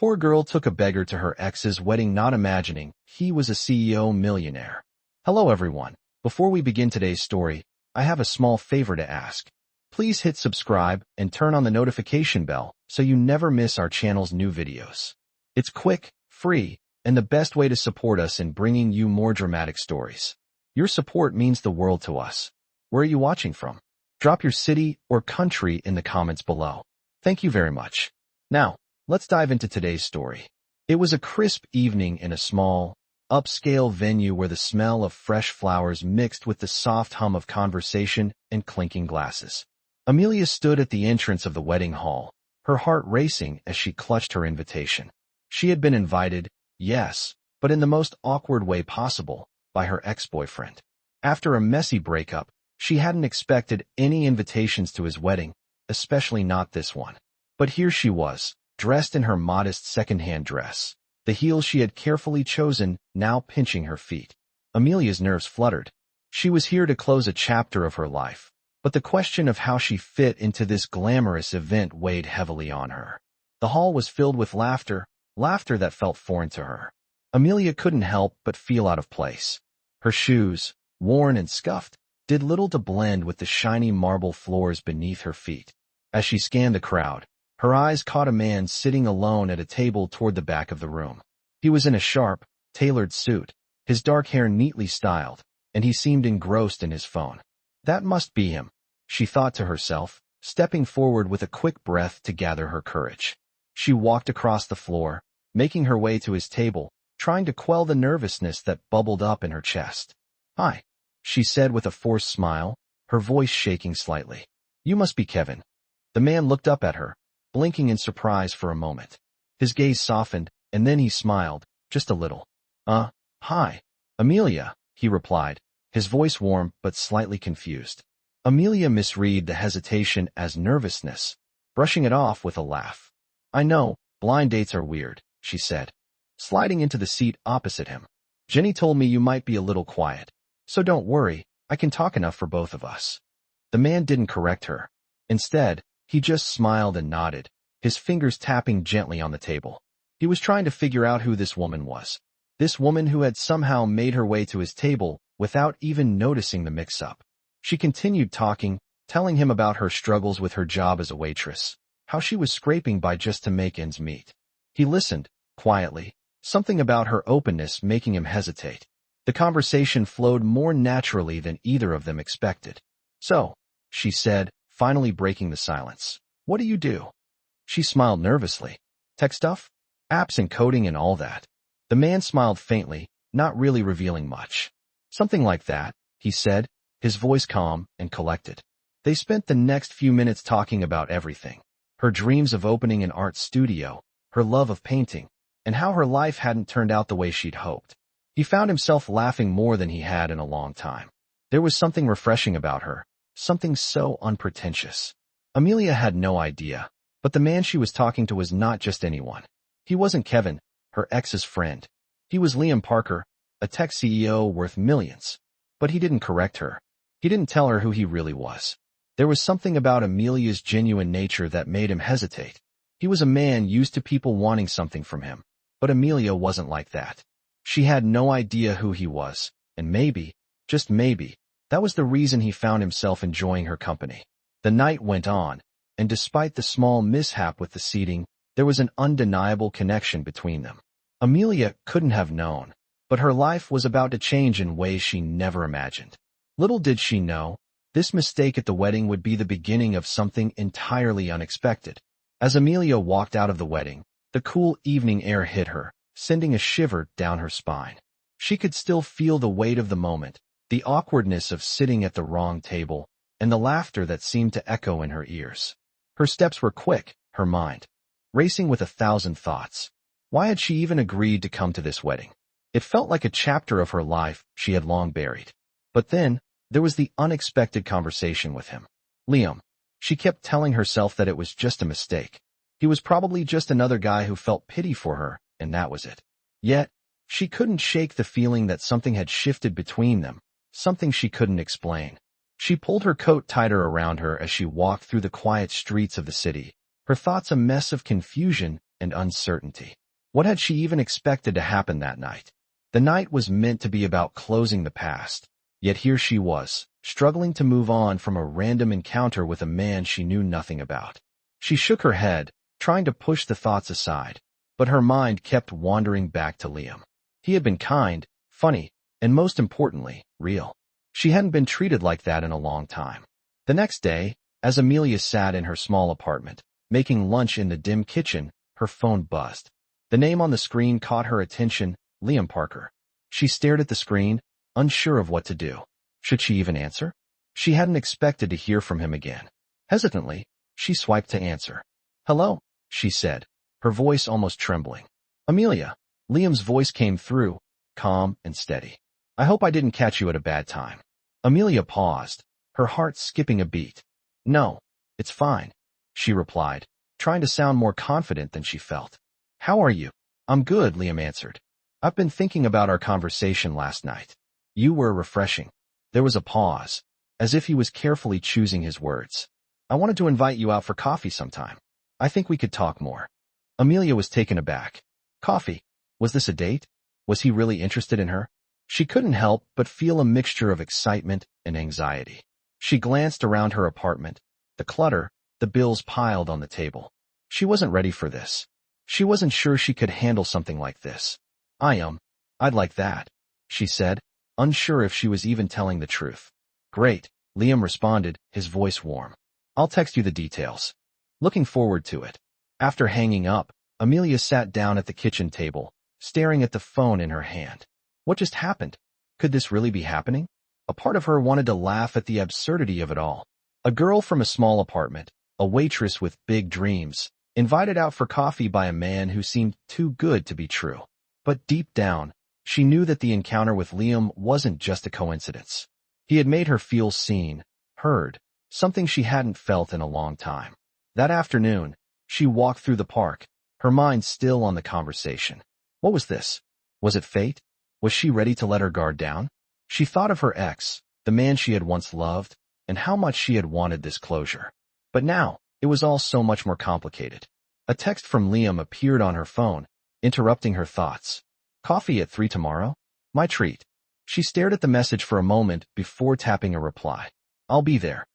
Poor girl took a beggar to her ex's wedding, not imagining he was a CEO millionaire. Hello everyone. Before we begin today's story, I have a small favor to ask. Please hit subscribe and turn on the notification bell so you never miss our channel's new videos. It's quick, free, and the best way to support us in bringing you more dramatic stories. Your support means the world to us. Where are you watching from? Drop your city or country in the comments below. Thank you very much. Now, let's dive into today's story. It was a crisp evening in a small, upscale venue where the smell of fresh flowers mixed with the soft hum of conversation and clinking glasses. Amelia stood at the entrance of the wedding hall, her heart racing as she clutched her invitation. She had been invited, yes, but in the most awkward way possible, by her ex-boyfriend. After a messy breakup, she hadn't expected any invitations to his wedding, especially not this one. But here she was, dressed in her modest second-hand dress, the heels she had carefully chosen now pinching her feet. Amelia's nerves fluttered. She was here to close a chapter of her life, but the question of how she fit into this glamorous event weighed heavily on her. The hall was filled with laughter that felt foreign to her. Amelia couldn't help but feel out of place. Her shoes, worn and scuffed, did little to blend with the shiny marble floors beneath her feet. As she scanned the crowd, her eyes caught a man sitting alone at a table toward the back of the room. He was in a sharp, tailored suit, his dark hair neatly styled, and he seemed engrossed in his phone. That must be him, she thought to herself, stepping forward with a quick breath to gather her courage. She walked across the floor, making her way to his table, trying to quell the nervousness that bubbled up in her chest. "Hi," she said with a forced smile, her voice shaking slightly. "You must be Kevin." The man looked up at her, blinking in surprise for a moment. His gaze softened, and then he smiled, just a little. Hi, Amelia," he replied, his voice warm but slightly confused. Amelia misread the hesitation as nervousness, brushing it off with a laugh. "I know, blind dates are weird," she said, sliding into the seat opposite him. "Jenny told me you might be a little quiet, so don't worry, I can talk enough for both of us." The man didn't correct her. Instead, he just smiled and nodded, his fingers tapping gently on the table. He was trying to figure out who this woman was. This woman who had somehow made her way to his table without even noticing the mix-up. She continued talking, telling him about her struggles with her job as a waitress, how she was scraping by just to make ends meet. He listened, quietly, something about her openness making him hesitate. The conversation flowed more naturally than either of them expected. "So," she said, finally breaking the silence, "what do you do?" She smiled nervously. "Tech stuff? Apps and coding and all that." The man smiled faintly, not really revealing much. "Something like that," he said, his voice calm and collected. They spent the next few minutes talking about everything. Her dreams of opening an art studio, her love of painting, and how her life hadn't turned out the way she'd hoped. He found himself laughing more than he had in a long time. There was something refreshing about her, something so unpretentious. Amelia had no idea, but the man she was talking to was not just anyone. He wasn't Kevin, her ex's friend. He was Liam Parker, a tech CEO worth millions. But he didn't correct her. He didn't tell her who he really was. There was something about Amelia's genuine nature that made him hesitate. He was a man used to people wanting something from him, but Amelia wasn't like that. She had no idea who he was, and maybe, just maybe, that was the reason he found himself enjoying her company. The night went on, and despite the small mishap with the seating, there was an undeniable connection between them. Amelia couldn't have known, but her life was about to change in ways she never imagined. Little did she know, this mistake at the wedding would be the beginning of something entirely unexpected. As Amelia walked out of the wedding, the cool evening air hit her, sending a shiver down her spine. She could still feel the weight of the moment, the awkwardness of sitting at the wrong table, and the laughter that seemed to echo in her ears. Her steps were quick, her mind racing with 1,000 thoughts. Why had she even agreed to come to this wedding? It felt like a chapter of her life she had long buried. But then, there was the unexpected conversation with him. Liam. She kept telling herself that it was just a mistake. He was probably just another guy who felt pity for her, and that was it. Yet, she couldn't shake the feeling that something had shifted between them, something she couldn't explain. She pulled her coat tighter around her as she walked through the quiet streets of the city, her thoughts a mess of confusion and uncertainty. What had she even expected to happen that night? The night was meant to be about closing the past, yet here she was, struggling to move on from a random encounter with a man she knew nothing about. She shook her head, trying to push the thoughts aside, but her mind kept wandering back to Liam. He had been kind, funny, and most importantly, real. She hadn't been treated like that in a long time. The next day, as Amelia sat in her small apartment, making lunch in the dim kitchen, her phone buzzed. The name on the screen caught her attention, Liam Parker. She stared at the screen, unsure of what to do. Should she even answer? She hadn't expected to hear from him again. Hesitantly, she swiped to answer. "Hello," she said, her voice almost trembling. "Amelia." Liam's voice came through, calm and steady. "I hope I didn't catch you at a bad time." Amelia paused, her heart skipping a beat. "No, it's fine," she replied, trying to sound more confident than she felt. "How are you?" "I'm good," Liam answered. "I've been thinking about our conversation last night. You were refreshing." There was a pause, as if he was carefully choosing his words. "I wanted to invite you out for coffee sometime. I think we could talk more." Amelia was taken aback. Coffee? Was this a date? Was he really interested in her? She couldn't help but feel a mixture of excitement and anxiety. She glanced around her apartment, the clutter, the bills piled on the table. She wasn't ready for this. She wasn't sure she could handle something like this. I'd like that," she said, unsure if she was even telling the truth. "Great," Liam responded, his voice warm. "I'll text you the details." Looking forward to it. After hanging up, Amelia sat down at the kitchen table, staring at the phone in her hand. What just happened? Could this really be happening? A part of her wanted to laugh at the absurdity of it all. A girl from a small apartment, a waitress with big dreams, invited out for coffee by a man who seemed too good to be true. But deep down, she knew that the encounter with Liam wasn't just a coincidence. He had made her feel seen, heard, something she hadn't felt in a long time. That afternoon, she walked through the park, her mind still on the conversation. What was this? Was it fate? Was she ready to let her guard down? She thought of her ex, the man she had once loved, and how much she had wanted this closure. But now, it was all so much more complicated. A text from Liam appeared on her phone, interrupting her thoughts. "Coffee at 3 tomorrow? My treat." She stared at the message for a moment before tapping a reply. "I'll be there."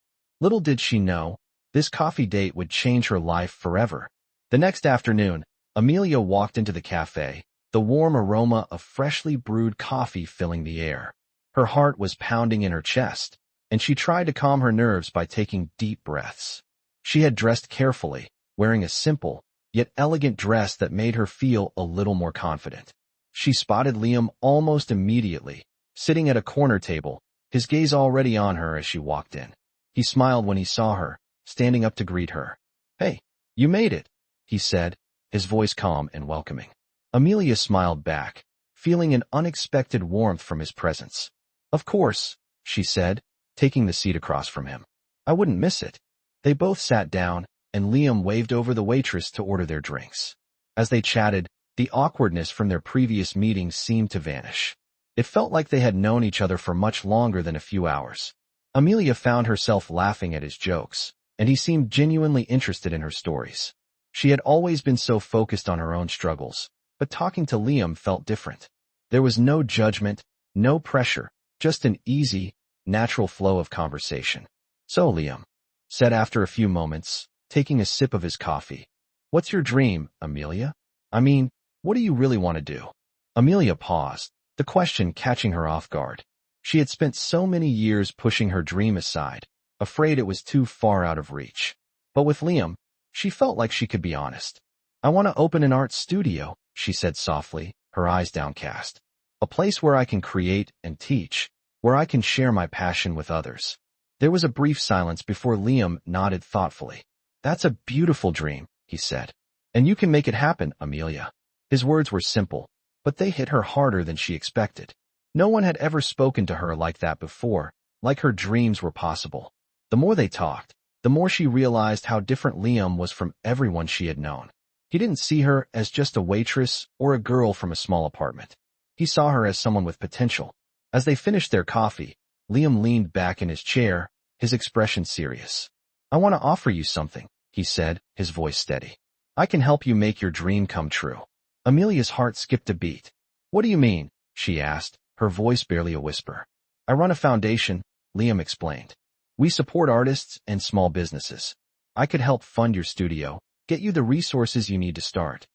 Little did she know, this coffee date would change her life forever. The next afternoon, Amelia walked into the cafe, the warm aroma of freshly brewed coffee filling the air. Her heart was pounding in her chest, and she tried to calm her nerves by taking deep breaths. She had dressed carefully, wearing a simple, yet elegant dress that made her feel a little more confident. She spotted Liam almost immediately, sitting at a corner table, his gaze already on her as she walked in. He smiled when he saw her, standing up to greet her. "Hey, you made it," he said, his voice calm and welcoming. Amelia smiled back, feeling an unexpected warmth from his presence. "Of course," she said, taking the seat across from him. "I wouldn't miss it." They both sat down, and Liam waved over the waitress to order their drinks. As they chatted, the awkwardness from their previous meetings seemed to vanish. It felt like they had known each other for much longer than a few hours. Amelia found herself laughing at his jokes, and he seemed genuinely interested in her stories. She had always been so focused on her own struggles, but talking to Liam felt different. There was no judgment, no pressure, just an easy, natural flow of conversation. "So, Liam," said after a few moments, taking a sip of his coffee, "what's your dream, Amelia? I mean, what do you really want to do?" Amelia paused, the question catching her off guard. She had spent so many years pushing her dream aside, afraid it was too far out of reach. But with Liam, she felt like she could be honest. "I want to open an art studio," she said softly, her eyes downcast. "A place where I can create and teach, where I can share my passion with others." There was a brief silence before Liam nodded thoughtfully. "That's a beautiful dream," he said. "And you can make it happen, Amelia." His words were simple, but they hit her harder than she expected. No one had ever spoken to her like that before, like her dreams were possible. The more they talked, the more she realized how different Liam was from everyone she had known. He didn't see her as just a waitress or a girl from a small apartment. He saw her as someone with potential. As they finished their coffee, Liam leaned back in his chair, his expression serious. "I want to offer you something," he said, his voice steady. I can help you make your dream come true. Amelia's heart skipped a beat. What do you mean? She asked, her voice barely a whisper. I run a foundation, Liam explained. We support artists and small businesses. I could help fund your studio, get you the resources you need to start.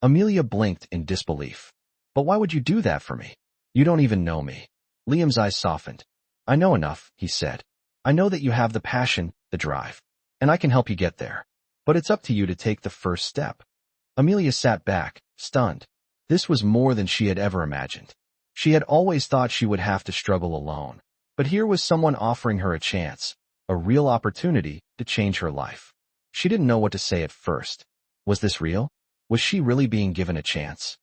Amelia blinked in disbelief. But why would you do that for me? You don't even know me. Liam's eyes softened. I know enough, he said. I know that you have the passion, the drive, and I can help you get there. But it's up to you to take the first step. Amelia sat back, stunned. This was more than she had ever imagined. She had always thought she would have to struggle alone. But here was someone offering her a chance, a real opportunity to change her life. She didn't know what to say at first. Was this real? Was she really being given a chance?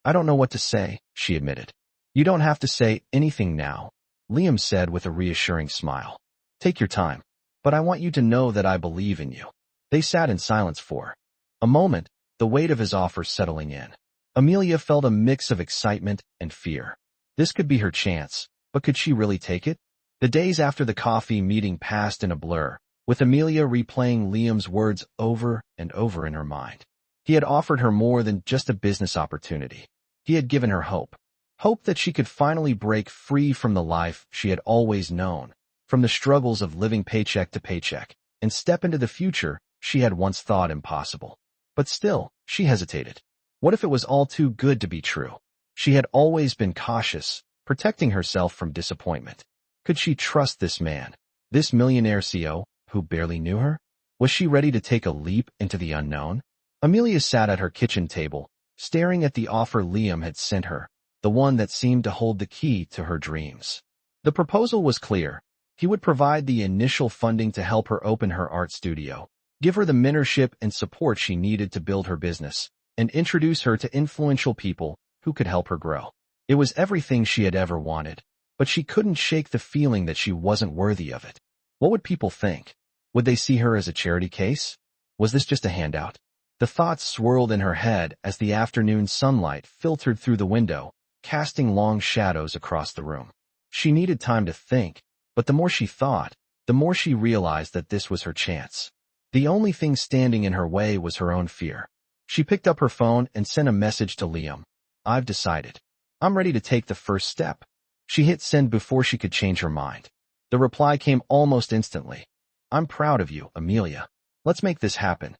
I don't know what to say, she admitted. You don't have to say anything now, Liam said with a reassuring smile. Take your time, but I want you to know that I believe in you. They sat in silence for a moment, the weight of his offer settling in. Amelia felt a mix of excitement and fear. This could be her chance, but could she really take it? The days after the coffee meeting passed in a blur, with Amelia replaying Liam's words over and over in her mind. He had offered her more than just a business opportunity. He had given her hope. Hope that she could finally break free from the life she had always known, from the struggles of living paycheck to paycheck, and step into the future she had once thought impossible. But still, she hesitated. What if it was all too good to be true? She had always been cautious, protecting herself from disappointment. Could she trust this man, this millionaire CEO, who barely knew her? Was she ready to take a leap into the unknown? Amelia sat at her kitchen table, staring at the offer Liam had sent her, the one that seemed to hold the key to her dreams. The proposal was clear. He would provide the initial funding to help her open her art studio, give her the mentorship and support she needed to build her business, and introduce her to influential people who could help her grow. It was everything she had ever wanted, but she couldn't shake the feeling that she wasn't worthy of it. What would people think? Would they see her as a charity case? Was this just a handout? The thoughts swirled in her head as the afternoon sunlight filtered through the window, casting long shadows across the room. She needed time to think, but the more she thought, the more she realized that this was her chance. The only thing standing in her way was her own fear. She picked up her phone and sent a message to Liam. I've decided. I'm ready to take the first step. She hit send before she could change her mind. The reply came almost instantly. I'm proud of you, Amelia. Let's make this happen.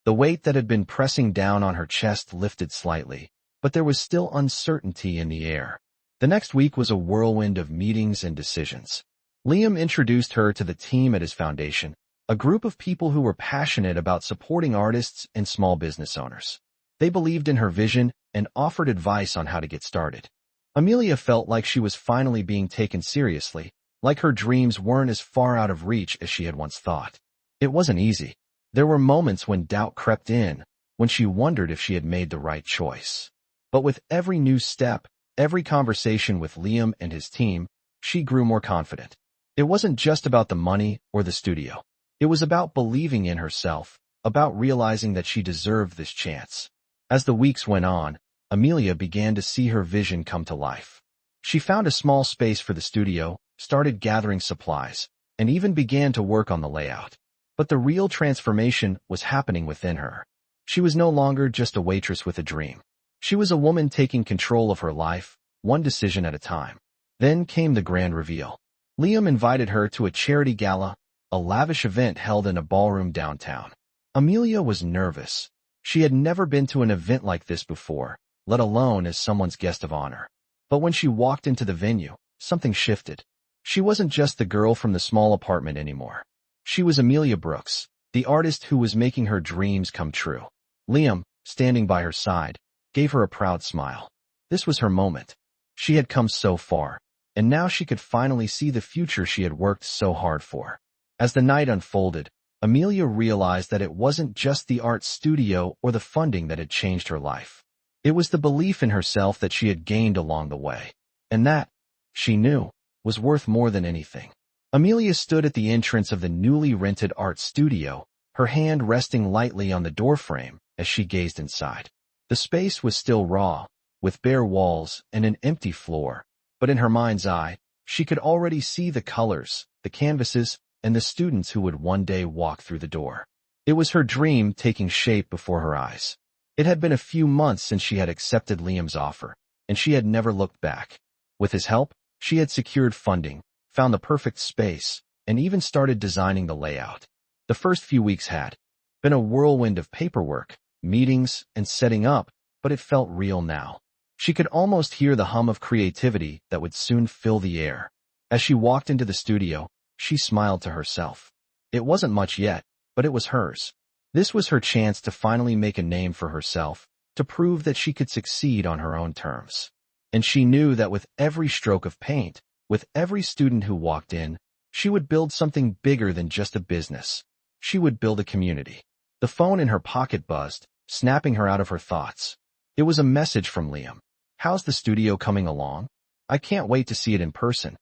The weight that had been pressing down on her chest lifted slightly, but there was still uncertainty in the air. The next week was a whirlwind of meetings and decisions. Liam introduced her to the team at his foundation, a group of people who were passionate about supporting artists and small business owners. They believed in her vision and offered advice on how to get started. Amelia felt like she was finally being taken seriously, like her dreams weren't as far out of reach as she had once thought. It wasn't easy. There were moments when doubt crept in, when she wondered if she had made the right choice. But with every new step, every conversation with Liam and his team, she grew more confident. It wasn't just about the money or the studio. It was about believing in herself, about realizing that she deserved this chance. As the weeks went on, Amelia began to see her vision come to life. She found a small space for the studio, started gathering supplies, and even began to work on the layout. But the real transformation was happening within her. She was no longer just a waitress with a dream. She was a woman taking control of her life, one decision at a time. Then came the grand reveal. Liam invited her to a charity gala, a lavish event held in a ballroom downtown. Amelia was nervous. She had never been to an event like this before, let alone as someone's guest of honor. But when she walked into the venue, something shifted. She wasn't just the girl from the small apartment anymore. She was Amelia Brooks, the artist who was making her dreams come true. Liam, standing by her side, gave her a proud smile. This was her moment. She had come so far, and now she could finally see the future she had worked so hard for. As the night unfolded, Amelia realized that it wasn't just the art studio or the funding that had changed her life. It was the belief in herself that she had gained along the way. And that, she knew, was worth more than anything. Amelia stood at the entrance of the newly rented art studio, her hand resting lightly on the doorframe as she gazed inside. The space was still raw, with bare walls and an empty floor, but in her mind's eye, she could already see the colors, the canvases, and the students who would one day walk through the door. It was her dream taking shape before her eyes. It had been a few months since she had accepted Liam's offer, and she had never looked back. With his help, she had secured funding, found the perfect space, and even started designing the layout. The first few weeks had been a whirlwind of paperwork, meetings, and setting up, but it felt real now. She could almost hear the hum of creativity that would soon fill the air. As she walked into the studio, she smiled to herself. It wasn't much yet, but it was hers. This was her chance to finally make a name for herself, to prove that she could succeed on her own terms. And she knew that with every stroke of paint, with every student who walked in, she would build something bigger than just a business. She would build a community. The phone in her pocket buzzed, snapping her out of her thoughts. It was a message from Liam. "How's the studio coming along? I can't wait to see it in person."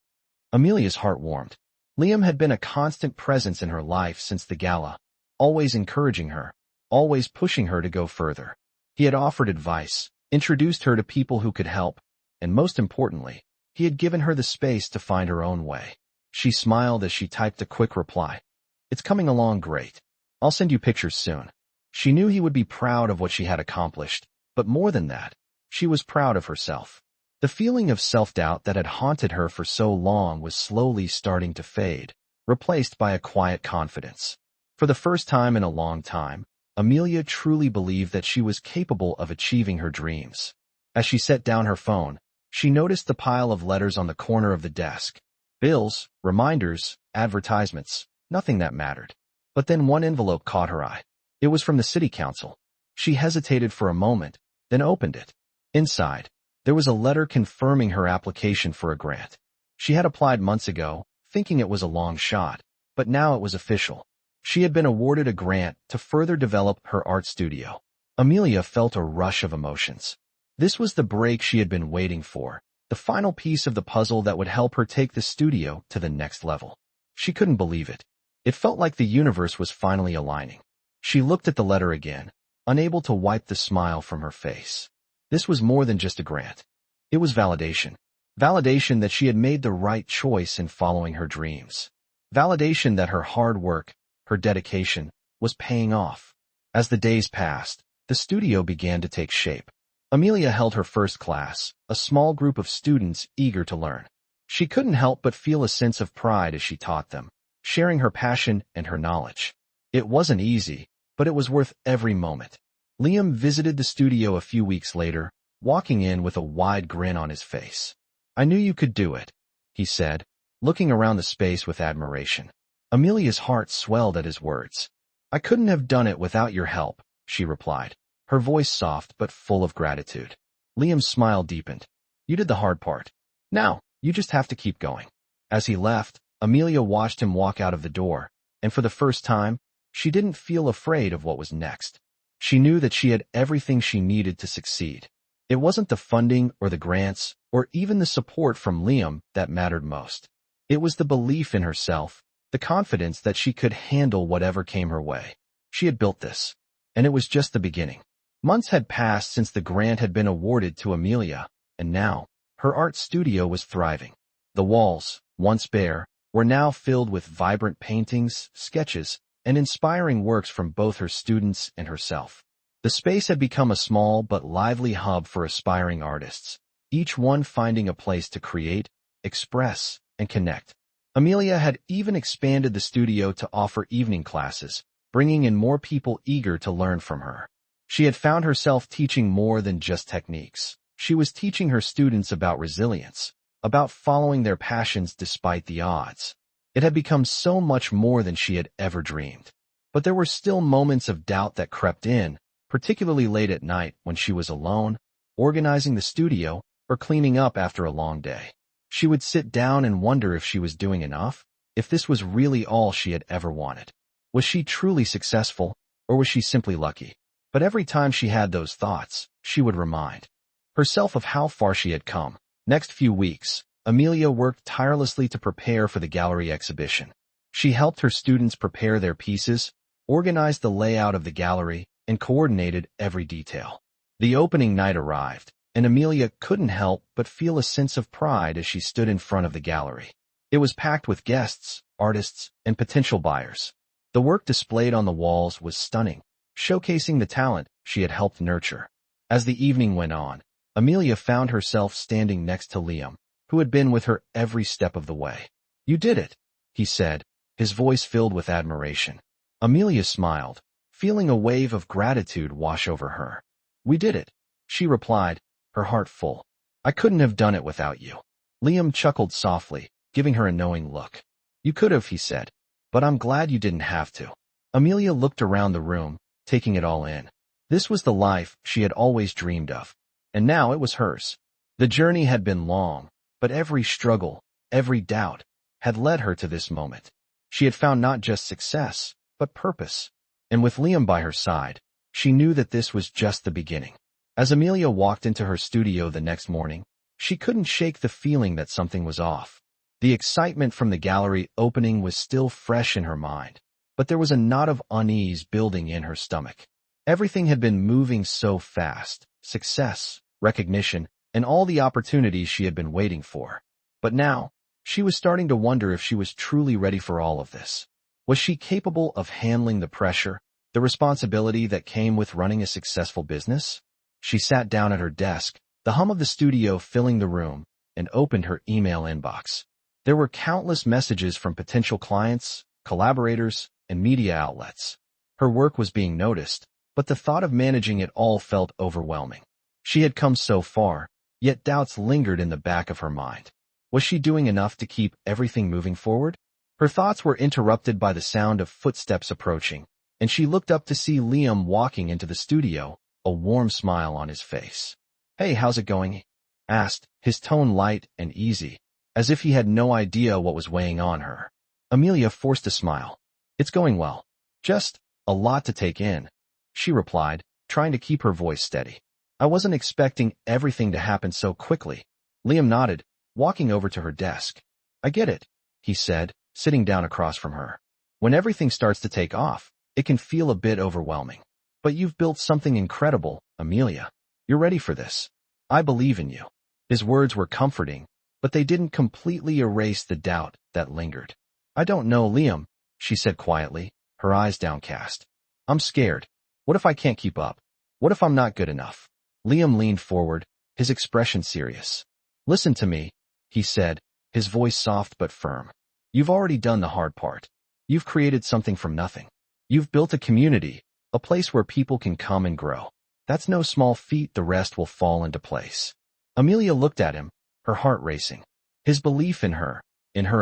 Amelia's heart warmed. Liam had been a constant presence in her life since the gala, always encouraging her, always pushing her to go further. He had offered advice, introduced her to people who could help, and most importantly, he had given her the space to find her own way. She smiled as she typed a quick reply. "It's coming along great. I'll send you pictures soon." She knew he would be proud of what she had accomplished, but more than that, she was proud of herself. The feeling of self-doubt that had haunted her for so long was slowly starting to fade, replaced by a quiet confidence. For the first time in a long time, Amelia truly believed that she was capable of achieving her dreams. As she set down her phone, she noticed the pile of letters on the corner of the desk. Bills, reminders, advertisements, nothing that mattered. But then one envelope caught her eye. It was from the city council. She hesitated for a moment, then opened it. Inside, there was a letter confirming her application for a grant. She had applied months ago, thinking it was a long shot, but now it was official. She had been awarded a grant to further develop her art studio. Amelia felt a rush of emotions. This was the break she had been waiting for, the final piece of the puzzle that would help her take the studio to the next level. She couldn't believe it. It felt like the universe was finally aligning. She looked at the letter again, unable to wipe the smile from her face. This was more than just a grant. It was validation. Validation that she had made the right choice in following her dreams. Validation that her hard work, her dedication, was paying off. As the days passed, the studio began to take shape. Amelia held her first class, a small group of students eager to learn. She couldn't help but feel a sense of pride as she taught them, sharing her passion and her knowledge. It wasn't easy, but it was worth every moment. Liam visited the studio a few weeks later, walking in with a wide grin on his face. "I knew you could do it," he said, looking around the space with admiration. Amelia's heart swelled at his words. "I couldn't have done it without your help," she replied, her voice soft but full of gratitude. Liam's smile deepened. "You did the hard part. Now, you just have to keep going." As he left, Amelia watched him walk out of the door, and for the first time, she didn't feel afraid of what was next. She knew that she had everything she needed to succeed. It wasn't the funding or the grants or even the support from Liam that mattered most. It was the belief in herself, the confidence that she could handle whatever came her way. She had built this, and it was just the beginning. Months had passed since the grant had been awarded to Amelia, and now, her art studio was thriving. The walls, once bare, were now filled with vibrant paintings, sketches, and inspiring works from both her students and herself. The space had become a small but lively hub for aspiring artists, each one finding a place to create, express, and connect. Amelia had even expanded the studio to offer evening classes, bringing in more people eager to learn from her. She had found herself teaching more than just techniques. She was teaching her students about resilience, about following their passions despite the odds. It had become so much more than she had ever dreamed. But there were still moments of doubt that crept in, particularly late at night when she was alone, organizing the studio, or cleaning up after a long day. She would sit down and wonder if she was doing enough, if this was really all she had ever wanted. Was she truly successful, or was she simply lucky? But every time she had those thoughts, she would remind herself of how far she had come. Next few weeks, Amelia worked tirelessly to prepare for the gallery exhibition. She helped her students prepare their pieces, organized the layout of the gallery, and coordinated every detail. The opening night arrived, and Amelia couldn't help but feel a sense of pride as she stood in front of the gallery. It was packed with guests, artists, and potential buyers. The work displayed on the walls was stunning, showcasing the talent she had helped nurture. As the evening went on, Amelia found herself standing next to Liam, who had been with her every step of the way. "You did it," he said, his voice filled with admiration. Amelia smiled, feeling a wave of gratitude wash over her. "We did it," she replied, her heart full. "I couldn't have done it without you." Liam chuckled softly, giving her a knowing look. "You could have," he said, "but I'm glad you didn't have to." Amelia looked around the room, taking it all in. This was the life she had always dreamed of, and now it was hers. The journey had been long, but every struggle, every doubt, had led her to this moment. She had found not just success, but purpose. And with Liam by her side, she knew that this was just the beginning. As Amelia walked into her studio the next morning, she couldn't shake the feeling that something was off. The excitement from the gallery opening was still fresh in her mind, but there was a knot of unease building in her stomach. Everything had been moving so fast: success, recognition, and all the opportunities she had been waiting for. But now, she was starting to wonder if she was truly ready for all of this. Was she capable of handling the pressure, the responsibility that came with running a successful business? She sat down at her desk, the hum of the studio filling the room, and opened her email inbox. There were countless messages from potential clients, collaborators, and media outlets. Her work was being noticed, but the thought of managing it all felt overwhelming. She had come so far, yet doubts lingered in the back of her mind. Was she doing enough to keep everything moving forward? Her thoughts were interrupted by the sound of footsteps approaching, and she looked up to see Liam walking into the studio, a warm smile on his face. "Hey, how's it going?" he asked, his tone light and easy, as if he had no idea what was weighing on her. Amelia forced a smile. "It's going well. Just a lot to take in," she replied, trying to keep her voice steady. "I wasn't expecting everything to happen so quickly." Liam nodded, walking over to her desk. "I get it," he said, sitting down across from her. "When everything starts to take off, it can feel a bit overwhelming. But you've built something incredible, Amelia. You're ready for this. I believe in you." His words were comforting, but they didn't completely erase the doubt that lingered. "I don't know, Liam," she said quietly, her eyes downcast. "I'm scared. What if I can't keep up? What if I'm not good enough?" Liam leaned forward, his expression serious. "Listen to me," he said, his voice soft but firm. "You've already done the hard part. You've created something from nothing. You've built a community, a place where people can come and grow. That's no small feat. The rest will fall into place." Amelia looked at him, her heart racing. His belief in her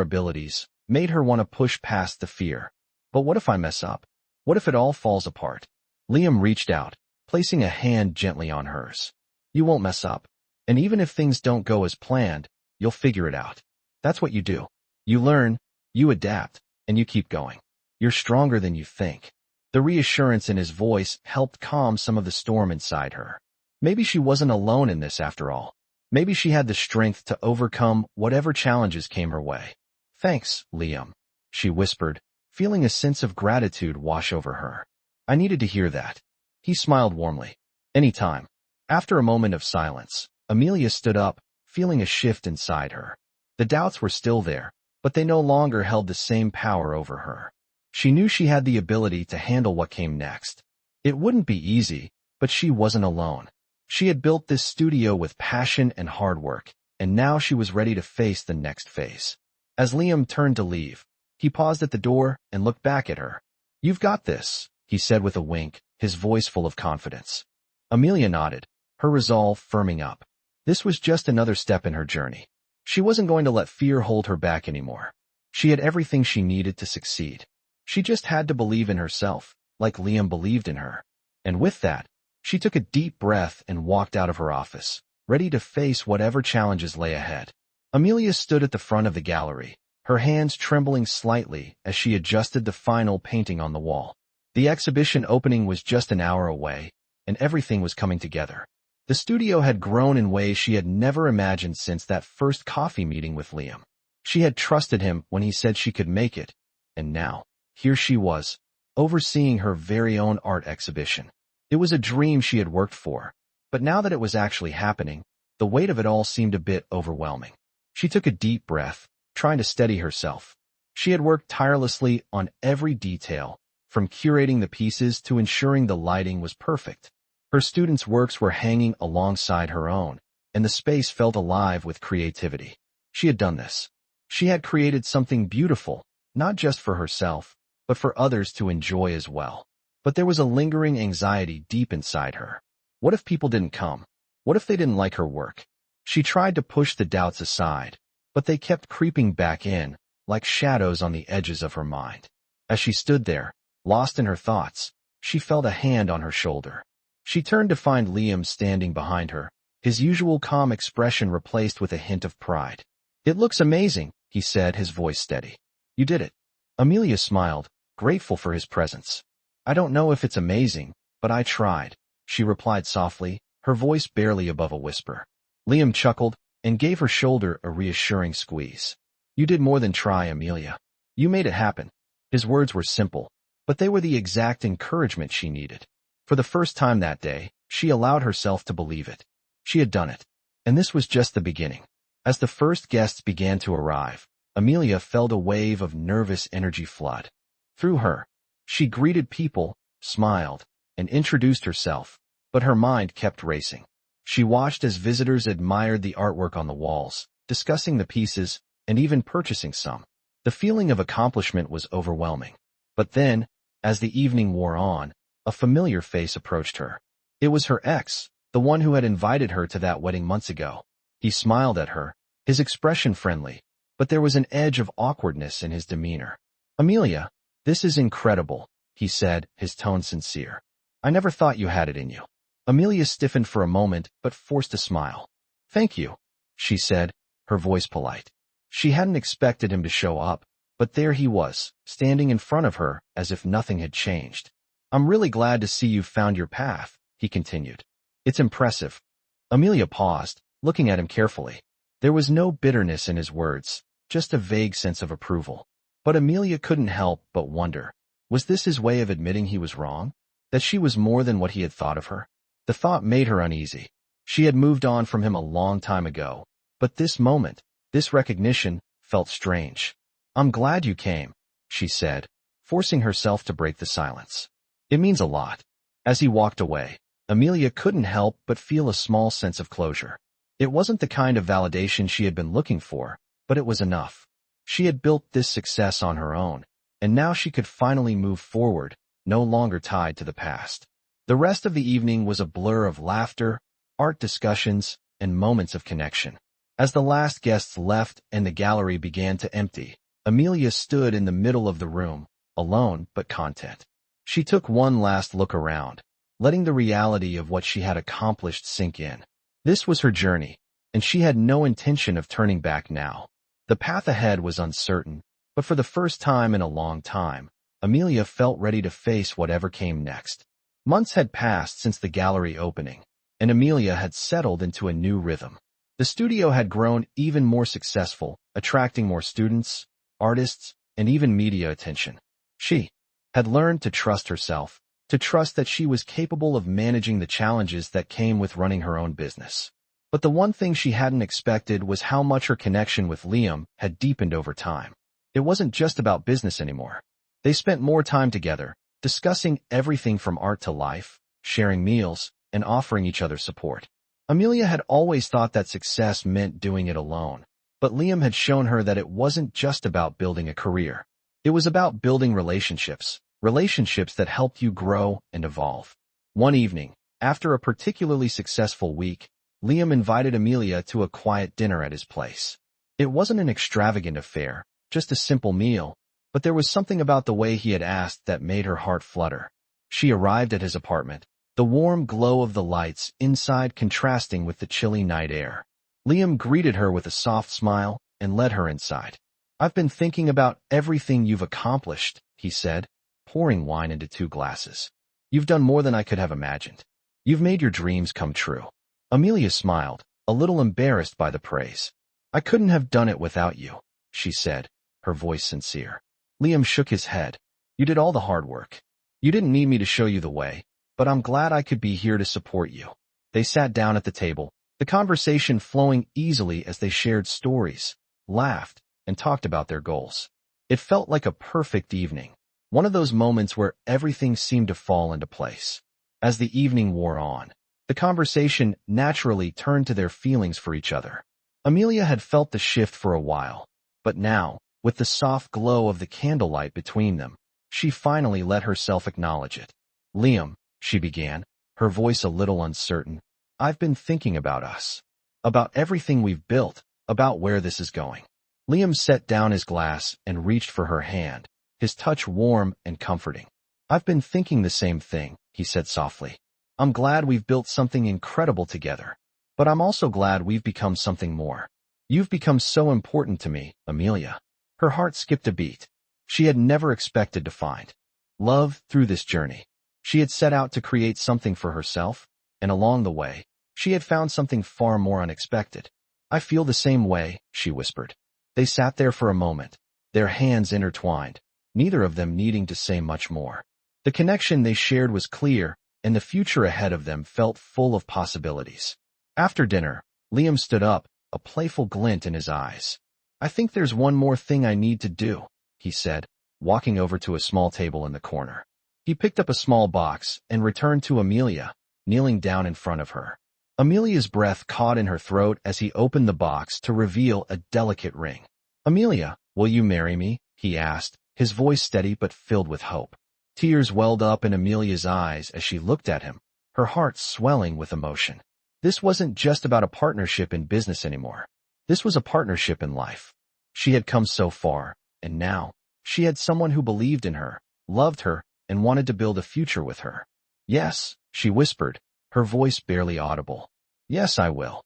abilities, made her want to push past the fear. "But what if I mess up? What if it all falls apart?" Liam reached out, placing a hand gently on hers. "You won't mess up. And even if things don't go as planned, you'll figure it out. That's what you do. You learn, you adapt, and you keep going. You're stronger than you think." The reassurance in his voice helped calm some of the storm inside her. Maybe she wasn't alone in this after all. Maybe she had the strength to overcome whatever challenges came her way. "Thanks, Liam," she whispered, feeling a sense of gratitude wash over her. "I needed to hear that." He smiled warmly. "Anytime." After a moment of silence, Amelia stood up, feeling a shift inside her. The doubts were still there, but they no longer held the same power over her. She knew she had the ability to handle what came next. It wouldn't be easy, but she wasn't alone. She had built this studio with passion and hard work, and now she was ready to face the next phase. As Liam turned to leave, he paused at the door and looked back at her. "You've got this," he said with a wink, his voice full of confidence. Amelia nodded, her resolve firming up. This was just another step in her journey. She wasn't going to let fear hold her back anymore. She had everything she needed to succeed. She just had to believe in herself, like Liam believed in her. And with that, she took a deep breath and walked out of her office, ready to face whatever challenges lay ahead. Amelia stood at the front of the gallery, her hands trembling slightly as she adjusted the final painting on the wall. The exhibition opening was just an hour away, and everything was coming together. The studio had grown in ways she had never imagined since that first coffee meeting with Liam. She had trusted him when he said she could make it, and now, here she was, overseeing her very own art exhibition. It was a dream she had worked for, but now that it was actually happening, the weight of it all seemed a bit overwhelming. She took a deep breath, trying to steady herself. She had worked tirelessly on every detail, from curating the pieces to ensuring the lighting was perfect. Her students' works were hanging alongside her own, and the space felt alive with creativity. She had done this. She had created something beautiful, not just for herself, but for others to enjoy as well. But there was a lingering anxiety deep inside her. What if people didn't come? What if they didn't like her work? She tried to push the doubts aside, but they kept creeping back in, like shadows on the edges of her mind. As she stood there, lost in her thoughts, she felt a hand on her shoulder. She turned to find Liam standing behind her, his usual calm expression replaced with a hint of pride. "It looks amazing," he said, his voice steady. "You did it." Amelia smiled, grateful for his presence. "I don't know if it's amazing, but I tried," she replied softly, her voice barely above a whisper. Liam chuckled and gave her shoulder a reassuring squeeze. "You did more than try, Amelia. You made it happen." His words were simple, but they were the exact encouragement she needed. For the first time that day, she allowed herself to believe it. She had done it. And this was just the beginning. As the first guests began to arrive, Amelia felt a wave of nervous energy flood through her. She greeted people, smiled, and introduced herself, but her mind kept racing. She watched as visitors admired the artwork on the walls, discussing the pieces, and even purchasing some. The feeling of accomplishment was overwhelming. But then, as the evening wore on, a familiar face approached her. It was her ex, the one who had invited her to that wedding months ago. He smiled at her, his expression friendly, but there was an edge of awkwardness in his demeanor. "Amelia, this is incredible," he said, his tone sincere. "I never thought you had it in you." Amelia stiffened for a moment but forced a smile. "Thank you," she said, her voice polite. She hadn't expected him to show up, but there he was, standing in front of her as if nothing had changed. "I'm really glad to see you've found your path," he continued. "It's impressive." Amelia paused, looking at him carefully. There was no bitterness in his words, just a vague sense of approval. But Amelia couldn't help but wonder, was this his way of admitting he was wrong? That she was more than what he had thought of her? The thought made her uneasy. She had moved on from him a long time ago, but this moment, this recognition, felt strange. "I'm glad you came," she said, forcing herself to break the silence. "It means a lot." As he walked away, Amelia couldn't help but feel a small sense of closure. It wasn't the kind of validation she had been looking for, but it was enough. She had built this success on her own, and now she could finally move forward, no longer tied to the past. The rest of the evening was a blur of laughter, art discussions, and moments of connection. As the last guests left and the gallery began to empty, Amelia stood in the middle of the room, alone but content. She took one last look around, letting the reality of what she had accomplished sink in. This was her journey, and she had no intention of turning back now. The path ahead was uncertain, but for the first time in a long time, Amelia felt ready to face whatever came next. Months had passed since the gallery opening, and Amelia had settled into a new rhythm. The studio had grown even more successful, attracting more students, artists, and even media attention. She had learned to trust herself, to trust that she was capable of managing the challenges that came with running her own business. But the one thing she hadn't expected was how much her connection with Liam had deepened over time. It wasn't just about business anymore. They spent more time together, discussing everything from art to life, sharing meals, and offering each other support. Amelia had always thought that success meant doing it alone, but Liam had shown her that it wasn't just about building a career. It was about building relationships that helped you grow and evolve. One evening, after a particularly successful week, Liam invited Amelia to a quiet dinner at his place. It wasn't an extravagant affair, just a simple meal, but there was something about the way he had asked that made her heart flutter. She arrived at his apartment, the warm glow of the lights inside contrasting with the chilly night air. Liam greeted her with a soft smile and led her inside. "I've been thinking about everything you've accomplished," he said, pouring wine into 2 glasses. "You've done more than I could have imagined. You've made your dreams come true." Amelia smiled, a little embarrassed by the praise. "I couldn't have done it without you," she said, her voice sincere. Liam shook his head. "You did all the hard work. You didn't need me to show you the way, but I'm glad I could be here to support you." They sat down at the table, the conversation flowing easily as they shared stories, laughed, and talked about their goals. It felt like a perfect evening. One of those moments where everything seemed to fall into place. As the evening wore on, the conversation naturally turned to their feelings for each other. Amelia had felt the shift for a while, but now, with the soft glow of the candlelight between them, she finally let herself acknowledge it. "Liam," she began, her voice a little uncertain, "I've been thinking about us. About everything we've built, about where this is going." Liam set down his glass and reached for her hand, his touch warm and comforting. "I've been thinking the same thing," he said softly. "I'm glad we've built something incredible together, but I'm also glad we've become something more. You've become so important to me, Amelia." Her heart skipped a beat. She had never expected to find love through this journey. She had set out to create something for herself, and along the way, she had found something far more unexpected. "I feel the same way," she whispered. They sat there for a moment, their hands intertwined, neither of them needing to say much more. The connection they shared was clear, and the future ahead of them felt full of possibilities. After dinner, Liam stood up, a playful glint in his eyes. "I think there's one more thing I need to do," he said, walking over to a small table in the corner. He picked up a small box and returned to Amelia, kneeling down in front of her. Amelia's breath caught in her throat as he opened the box to reveal a delicate ring. "Amelia, will you marry me?" he asked, his voice steady but filled with hope. Tears welled up in Amelia's eyes as she looked at him, her heart swelling with emotion. This wasn't just about a partnership in business anymore. This was a partnership in life. She had come so far, and now, she had someone who believed in her, loved her, and wanted to build a future with her. "Yes," she whispered, her voice barely audible. "Yes, I will."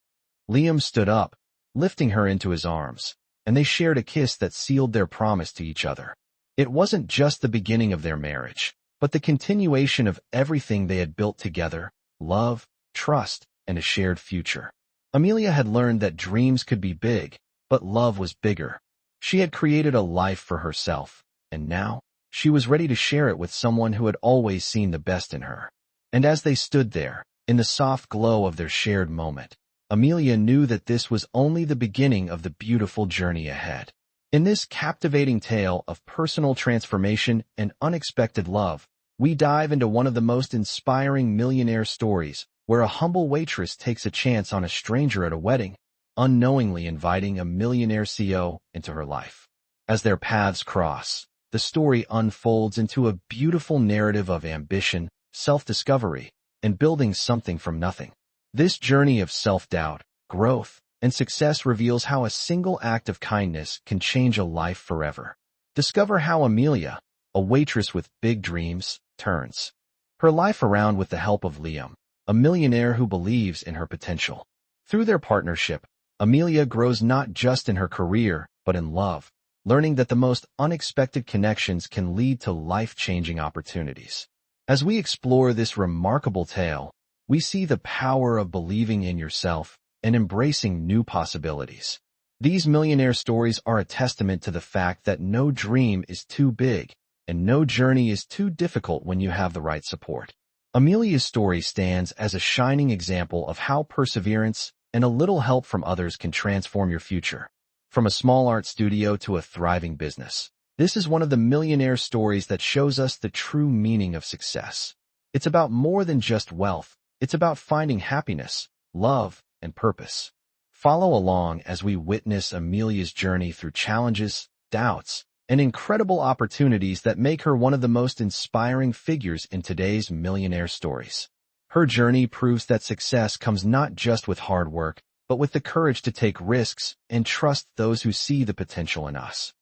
Liam stood up, lifting her into his arms, and they shared a kiss that sealed their promise to each other. It wasn't just the beginning of their marriage, but the continuation of everything they had built together: love, trust, and a shared future. Amelia had learned that dreams could be big, but love was bigger. She had created a life for herself, and now, she was ready to share it with someone who had always seen the best in her. And as they stood there, in the soft glow of their shared moment, Amelia knew that this was only the beginning of the beautiful journey ahead. In this captivating tale of personal transformation and unexpected love, we dive into one of the most inspiring millionaire stories, where a humble waitress takes a chance on a stranger at a wedding, unknowingly inviting a millionaire CEO into her life. As their paths cross, the story unfolds into a beautiful narrative of ambition, self-discovery, and building something from nothing. This journey of self-doubt, growth, and success reveals how a single act of kindness can change a life forever. Discover how Amelia, a waitress with big dreams, turns her life around with the help of Liam, a millionaire who believes in her potential. Through their partnership, Amelia grows not just in her career, but in love, learning that the most unexpected connections can lead to life-changing opportunities. As we explore this remarkable tale, we see the power of believing in yourself and embracing new possibilities. These millionaire stories are a testament to the fact that no dream is too big, and no journey is too difficult when you have the right support. Amelia's story stands as a shining example of how perseverance and a little help from others can transform your future. From a small art studio to a thriving business, this is one of the millionaire stories that shows us the true meaning of success. It's about more than just wealth. It's about finding happiness, love, and purpose. Follow along as we witness Amelia's journey through challenges, doubts, and incredible opportunities that make her one of the most inspiring figures in today's millionaire stories. Her journey proves that success comes not just with hard work, but with the courage to take risks and trust those who see the potential in us.